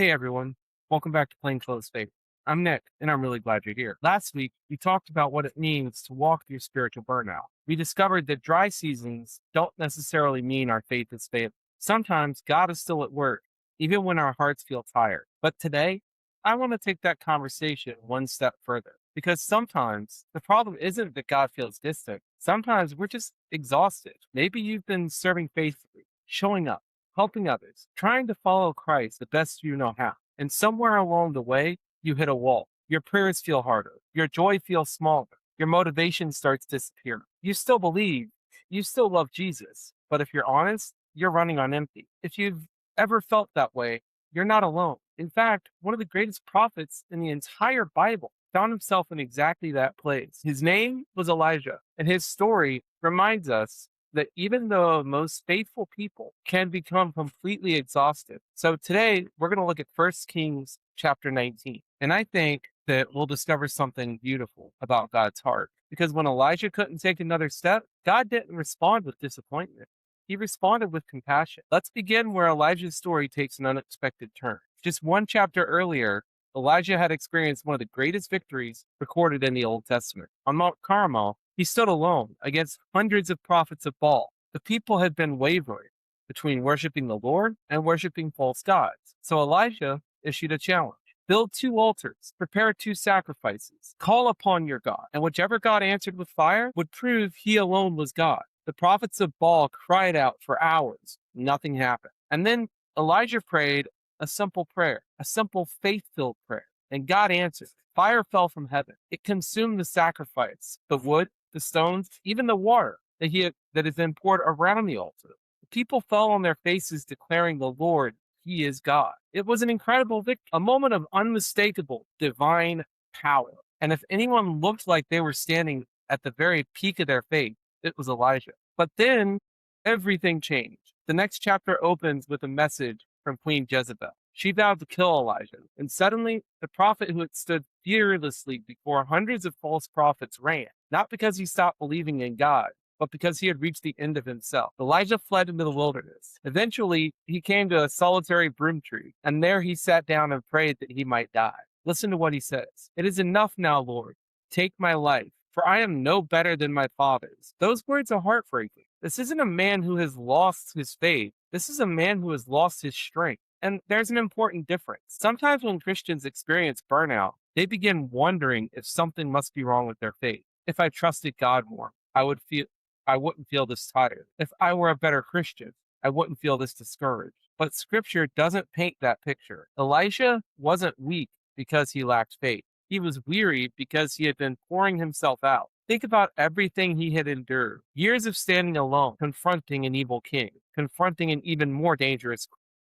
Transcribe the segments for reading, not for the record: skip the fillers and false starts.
Hey everyone, welcome back to Plain Clothes Faith. I'm Nick, and I'm really glad you're here. Last week, we talked about what it means to walk through spiritual burnout. We discovered that dry seasons don't necessarily mean our faith is failing. Sometimes God is still at work, even when our hearts feel tired. But today, I want to take that conversation one step further. Because sometimes the problem isn't that God feels distant. Sometimes we're just exhausted. Maybe you've been serving faithfully, showing up, helping others, trying to follow Christ the best you know how. And somewhere along the way, you hit a wall. Your prayers feel harder. Your joy feels smaller. Your motivation starts disappearing. You still believe, you still love Jesus. But if you're honest, you're running on empty. If you've ever felt that way, you're not alone. In fact, one of the greatest prophets in the entire Bible found himself in exactly that place. His name was Elijah, and his story reminds us that even the most faithful people can become completely exhausted. So today we're going to look at 1 Kings chapter 19. And I think that we'll discover something beautiful about God's heart. Because when Elijah couldn't take another step, God didn't respond with disappointment. He responded with compassion. Let's begin where Elijah's story takes an unexpected turn. Just one chapter earlier, Elijah had experienced one of the greatest victories recorded in the Old Testament. On Mount Carmel, he stood alone against hundreds of prophets of Baal. The people had been wavering between worshiping the Lord and worshiping false gods. So Elijah issued a challenge. Build 2 altars, prepare 2 sacrifices, call upon your God, and whichever God answered with fire would prove he alone was God. The prophets of Baal cried out for hours. Nothing happened. And then Elijah prayed a simple prayer, a simple faith-filled prayer, and God answered. Fire fell from heaven. It consumed the sacrifice, the wood, the stones, even the water that is then poured around the altar. The people fell on their faces declaring the Lord, he is God. It was an incredible victory, a moment of unmistakable divine power. And if anyone looked like they were standing at the very peak of their faith, it was Elijah. But then everything changed. The next chapter opens with a message from Queen Jezebel. She vowed to kill Elijah, and suddenly the prophet who had stood fearlessly before hundreds of false prophets ran, not because he stopped believing in God, but because he had reached the end of himself. Elijah fled into the wilderness. Eventually, he came to a solitary broom tree, and there he sat down and prayed that he might die. Listen to what he says. It is enough now, Lord. Take my life, for I am no better than my fathers. Those words are heartbreaking. This isn't a man who has lost his faith. This is a man who has lost his strength. And there's an important difference. Sometimes when Christians experience burnout, they begin wondering if something must be wrong with their faith. If I trusted God more, I wouldn't feel this tired. If I were a better Christian, I wouldn't feel this discouraged. But scripture doesn't paint that picture. Elisha wasn't weak because he lacked faith. He was weary because he had been pouring himself out. Think about everything he had endured. Years of standing alone, confronting an evil king, confronting an even more dangerous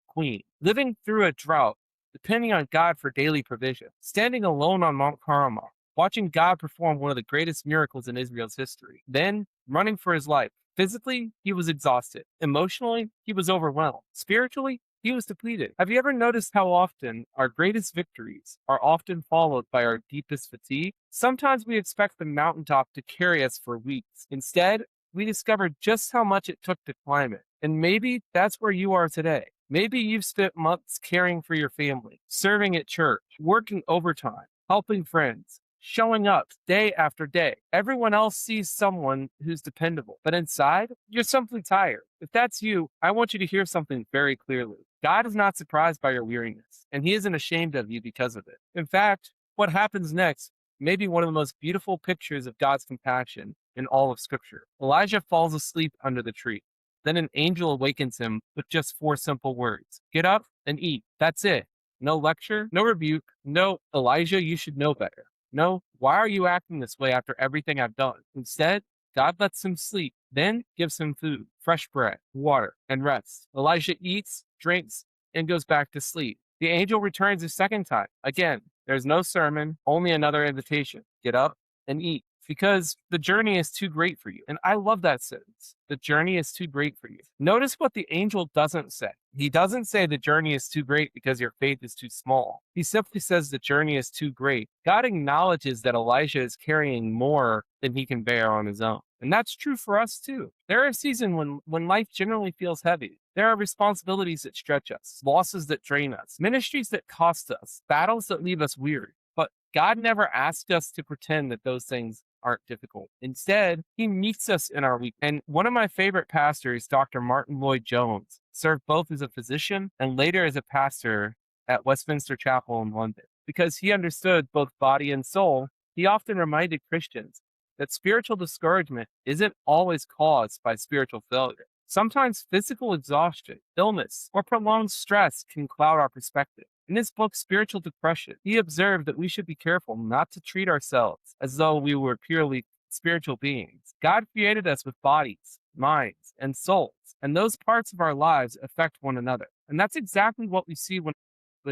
queen, living through a drought, depending on God for daily provision, standing alone on Mount Carmel, watching God perform one of the greatest miracles in Israel's history, then running for his life. Physically, he was exhausted. Emotionally, he was overwhelmed. Spiritually, he was depleted. Have you ever noticed how often our greatest victories are often followed by our deepest fatigue? Sometimes we expect the mountaintop to carry us for weeks. Instead, we discover just how much it took to climb it. And maybe that's where you are today. Maybe you've spent months caring for your family, serving at church, working overtime, helping friends, showing up day after day. Everyone else sees someone who's dependable, but inside, you're simply tired. If that's you, I want you to hear something very clearly. God is not surprised by your weariness, and he isn't ashamed of you because of it. In fact, what happens next may be one of the most beautiful pictures of God's compassion in all of Scripture. Elijah falls asleep under the tree. Then an angel awakens him with just 4 simple words. Get up and eat. That's it. No lecture, no rebuke, no, Elijah, you should know better. No, why are you acting this way after everything I've done? Instead, God lets him sleep, then gives him food, fresh bread, water, and rest. Elijah eats, drinks, and goes back to sleep. The angel returns a second time. Again, there's no sermon, only another invitation. Get up and eat. Because the journey is too great for you. And I love that sentence. The journey is too great for you. Notice what the angel doesn't say. He doesn't say the journey is too great because your faith is too small. He simply says the journey is too great. God acknowledges that Elijah is carrying more than he can bear on his own. And that's true for us too. There are seasons when life generally feels heavy. There are responsibilities that stretch us, losses that drain us, ministries that cost us, battles that leave us weary. But God never asked us to pretend that those things aren't difficult. Instead, he meets us in our weakness. And one of my favorite pastors, Dr. Martin Lloyd-Jones, served both as a physician and later as a pastor at Westminster Chapel in London. Because he understood both body and soul, he often reminded Christians that spiritual discouragement isn't always caused by spiritual failure. Sometimes physical exhaustion, illness, or prolonged stress can cloud our perspective. In his book, Spiritual Depression, he observed that we should be careful not to treat ourselves as though we were purely spiritual beings. God created us with bodies, minds, and souls, and those parts of our lives affect one another. And that's exactly what we see with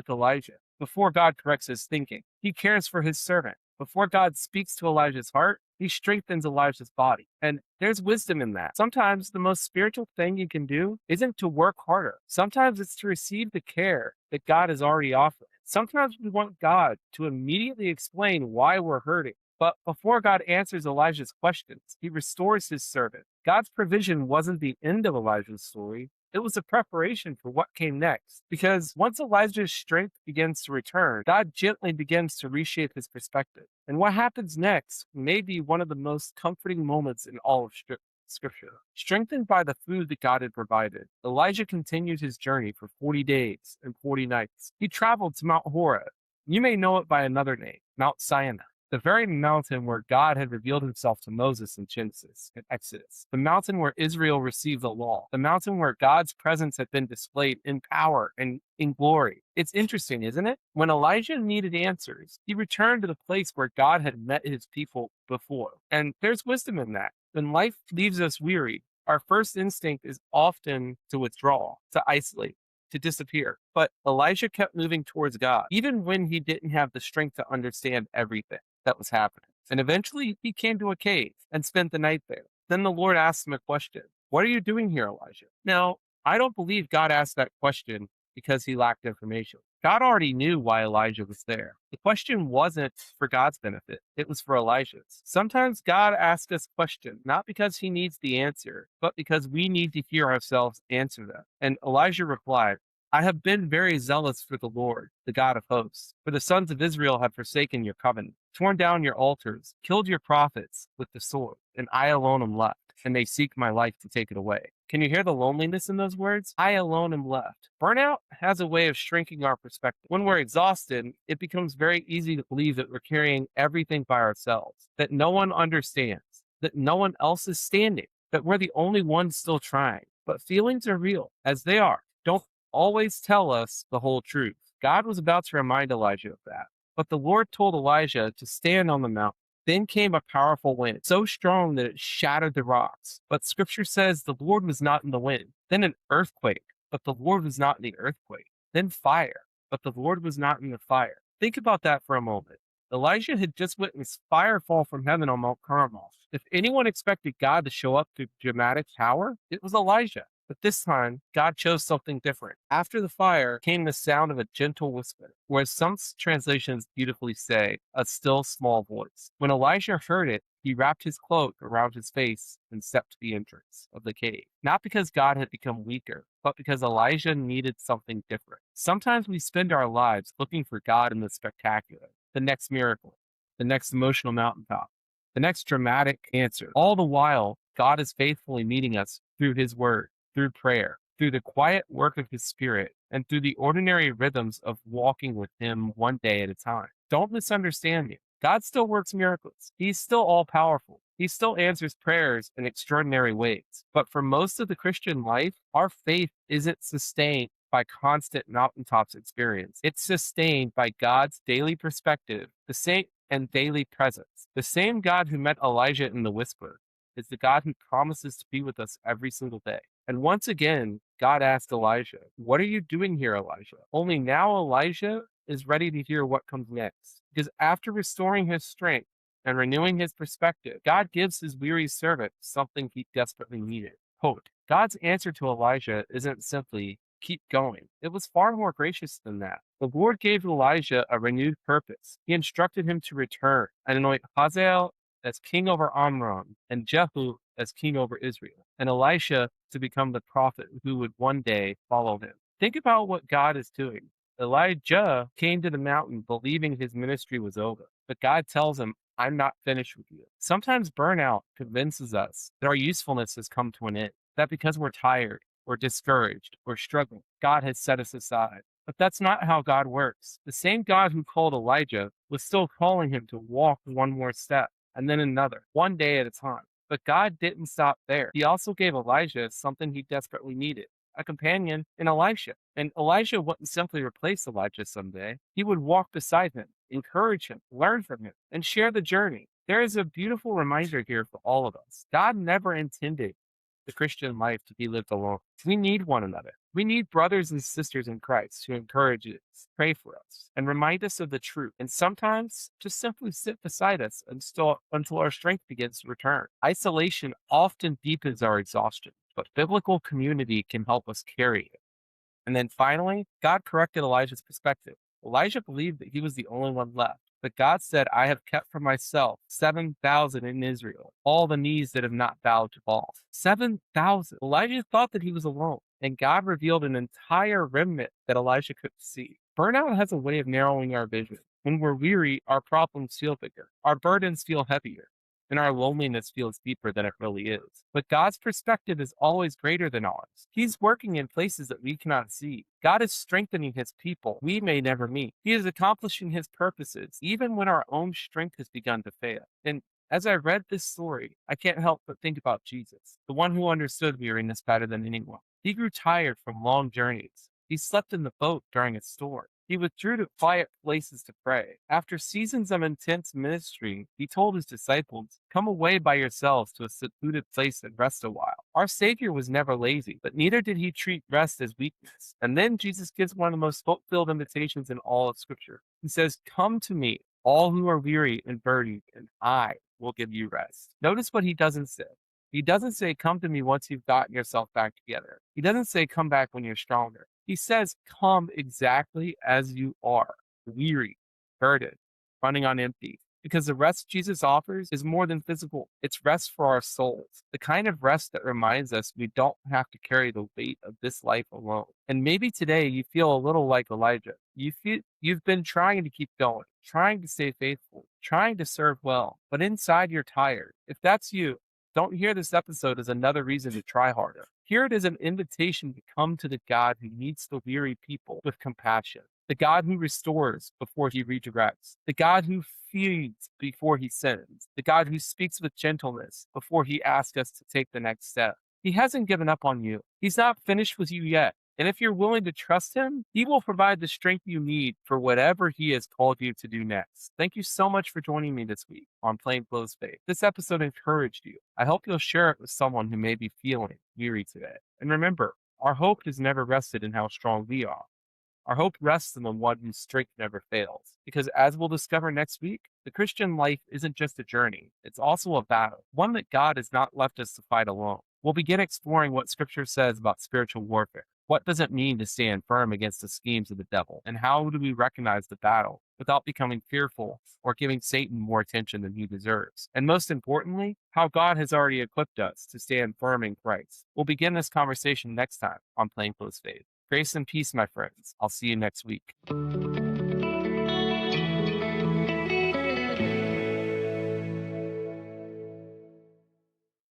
Elijah. Before God corrects his thinking, he cares for his servant. Before God speaks to Elijah's heart, he strengthens Elijah's body. And there's wisdom in that. Sometimes the most spiritual thing you can do isn't to work harder. Sometimes it's to receive the care that God has already offered. Sometimes we want God to immediately explain why we're hurting. But before God answers Elijah's questions, he restores his servant. God's provision wasn't the end of Elijah's story. It was a preparation for what came next. Because once Elijah's strength begins to return, God gently begins to reshape his perspective. And what happens next may be one of the most comforting moments in all of Scripture. Strengthened by the food that God had provided, Elijah continued his journey for 40 days and 40 nights. He traveled to Mount Horeb. You may know it by another name, Mount Sinai, the very mountain where God had revealed himself to Moses in Genesis and Exodus, the mountain where Israel received the law, the mountain where God's presence had been displayed in power and in glory. It's interesting, isn't it? When Elijah needed answers, he returned to the place where God had met his people before. And there's wisdom in that. When life leaves us weary, our first instinct is often to withdraw, to isolate, to disappear. But Elijah kept moving towards God, even when he didn't have the strength to understand everything that was happening. And eventually he came to a cave and spent the night there. Then the Lord asked him a question. What are you doing here, Elijah? Now, I don't believe God asked that question because he lacked information. God already knew why Elijah was there. The question wasn't for God's benefit. It was for Elijah's. Sometimes God asks us questions, not because he needs the answer, but because we need to hear ourselves answer them. And Elijah replied, I have been very zealous for the Lord, the God of hosts. For the sons of Israel have forsaken your covenant, torn down your altars, killed your prophets with the sword, and I alone am left, and they seek my life to take it away. Can you hear the loneliness in those words? I alone am left. Burnout has a way of shrinking our perspective. When we're exhausted, it becomes very easy to believe that we're carrying everything by ourselves, that no one understands, that no one else is standing, that we're the only ones still trying. But feelings are real, as they are. Don't always tell us the whole truth. God was about to remind Elijah of that. But the Lord told Elijah to stand on the mountain. Then came a powerful wind, so strong that it shattered the rocks. But scripture says the Lord was not in the wind. Then an earthquake, but the Lord was not in the earthquake. Then fire, but the Lord was not in the fire. Think about that for a moment. Elijah had just witnessed fire fall from heaven on Mount Carmel. If anyone expected God to show up through dramatic power, it was Elijah. But this time, God chose something different. After the fire came the sound of a gentle whisper, whereas some translations beautifully say, a still small voice. When Elijah heard it, he wrapped his cloak around his face and stepped to the entrance of the cave. Not because God had become weaker, but because Elijah needed something different. Sometimes we spend our lives looking for God in the spectacular, the next miracle, the next emotional mountaintop, the next dramatic answer. All the while, God is faithfully meeting us through his word, through prayer, through the quiet work of his spirit, and through the ordinary rhythms of walking with him one day at a time. Don't misunderstand me. God still works miracles. He's still all powerful. He still answers prayers in extraordinary ways. But for most of the Christian life, our faith isn't sustained by constant mountaintops experience. It's sustained by God's daily perspective, the same and daily presence. The same God who met Elijah in the whisper is the God who promises to be with us every single day. And once again, God asked Elijah, what are you doing here, Elijah? Only now Elijah is ready to hear what comes next. Because after restoring his strength and renewing his perspective, God gives his weary servant something he desperately needed, hope. God's answer to Elijah isn't simply, keep going. It was far more gracious than that. The Lord gave Elijah a renewed purpose. He instructed him to return and anoint Hazael as king over Amram, and Jehu as king over Israel, and Elisha to become the prophet who would one day follow him. Think about what God is doing. Elijah came to the mountain believing his ministry was over, but God tells him, I'm not finished with you. Sometimes burnout convinces us that our usefulness has come to an end, that because we're tired, or discouraged, or struggling, God has set us aside. But that's not how God works. The same God who called Elijah was still calling him to walk one more step, and then another, one day at a time. But God didn't stop there. He also gave Elijah something he desperately needed, a companion in Elisha. And Elijah wouldn't simply replace Elijah someday. He would walk beside him, encourage him, learn from him, and share the journey. There is a beautiful reminder here for all of us. God never intended the Christian life to be lived alone. We need one another. We need brothers and sisters in Christ who encourage us, pray for us, and remind us of the truth. And sometimes just simply sit beside us until our strength begins to return. Isolation often deepens our exhaustion, but biblical community can help us carry it. And then finally, God corrected Elijah's perspective. Elijah believed that he was the only one left. But God said, I have kept for myself 7,000 in Israel, all the knees that have not bowed to Baal. 7,000. Elijah thought that he was alone, and God revealed an entire remnant that Elijah couldn't see. Burnout has a way of narrowing our vision. When we're weary, our problems feel bigger, our burdens feel heavier, and our loneliness feels deeper than it really is. But God's perspective is always greater than ours. He's working in places that we cannot see. God is strengthening his people we may never meet. He is accomplishing his purposes, even when our own strength has begun to fail. And as I read this story, I can't help but think about Jesus, the one who understood weariness better than anyone. He grew tired from long journeys. He slept in the boat during a storm. He withdrew to quiet places to pray. After seasons of intense ministry, he told his disciples, come away by yourselves to a secluded place and rest a while. Our Savior was never lazy, but neither did he treat rest as weakness. And then Jesus gives one of the most hope-filled invitations in all of Scripture. He says, come to me, all who are weary and burdened, and I will give you rest. Notice what he doesn't say. He doesn't say, come to me once you've gotten yourself back together. He doesn't say, come back when you're stronger. He says, come exactly as you are, weary, burdened, running on empty. Because the rest Jesus offers is more than physical. It's rest for our souls. The kind of rest that reminds us we don't have to carry the weight of this life alone. And maybe today you feel a little like Elijah. You've been trying to keep going, trying to stay faithful, trying to serve well, but inside you're tired. If that's you, don't hear this episode as another reason to try harder. Hear it as an invitation to come to the God who meets the weary people with compassion, the God who restores before he redirects, the God who feeds before he sends, the God who speaks with gentleness before he asks us to take the next step. He hasn't given up on you. He's not finished with you yet. And if you're willing to trust him, he will provide the strength you need for whatever he has called you to do next. Thank you so much for joining me this week on Plainclothes Faith. This episode encouraged you. I hope you'll share it with someone who may be feeling weary today. And remember, our hope has never rested in how strong we are. Our hope rests in the one whose strength never fails. Because as we'll discover next week, the Christian life isn't just a journey, it's also a battle, one that God has not left us to fight alone. We'll begin exploring what Scripture says about spiritual warfare. What does it mean to stand firm against the schemes of the devil? And how do we recognize the battle without becoming fearful or giving Satan more attention than he deserves? And most importantly, how God has already equipped us to stand firm in Christ. We'll begin this conversation next time on Plainclothes Faith. Grace and peace, my friends. I'll see you next week.